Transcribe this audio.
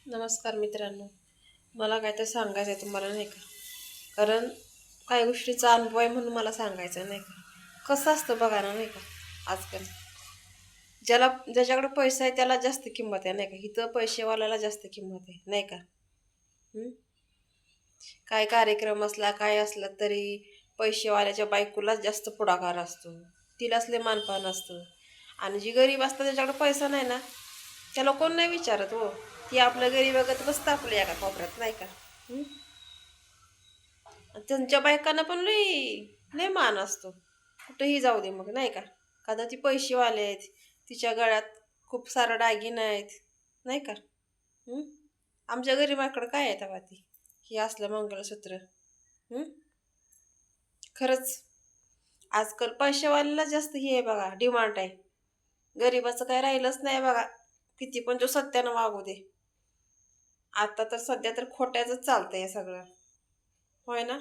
नमस्कार मित्रांनो. मला काय तर सांगायचं आहे तुम्हाला नाही का. कारण काही गोष्टीचा अनुभव आहे म्हणून मला सांगायचं नाही का. कसं असतं बघा ना नाही का. आजकाल ज्याच्याकडे पैसा आहे त्याला जास्त किंमत आहे नाही का. इथं पैसेवाल्याला जास्त किंमत आहे नाही का. हं? काय कार्यक्रम असला काय असला तरी पैसेवाल्याच्या बायकोलाच जास्त पुढाकार असतो. तिलाच लय मानपान असतं. आणि जी गरीब असतं त्याच्याकडे पैसा नाही ना, त्याला कोण नाही विचारत हो. ती आपलं गरीब बघत बसतं आपल्या एका कोपऱ्यात नाही का. हं? आणि त्यांच्या बायकांना पण लई लय मान असतो. कुठेही जाऊ दे मग नाही का. का ती पैसेवाले आहेत, तिच्या गळ्यात खूप सारं दागिनं आहेत नाही का. हं? आमच्या गरीबाकडं काय आहे तेव्हा ती हे असलं मंगळसूत्र. हं? खरंच आजकाल पैसेवाल्याला जास्त हे आहे बघा, डिमांड आहे. गरीबाचं काय राहिलंच नाही बघा. किती पण तो सत्यानं वागू दे. आता तर सध्या तर खोट्याच चालतंय हे सगळं. होय ना.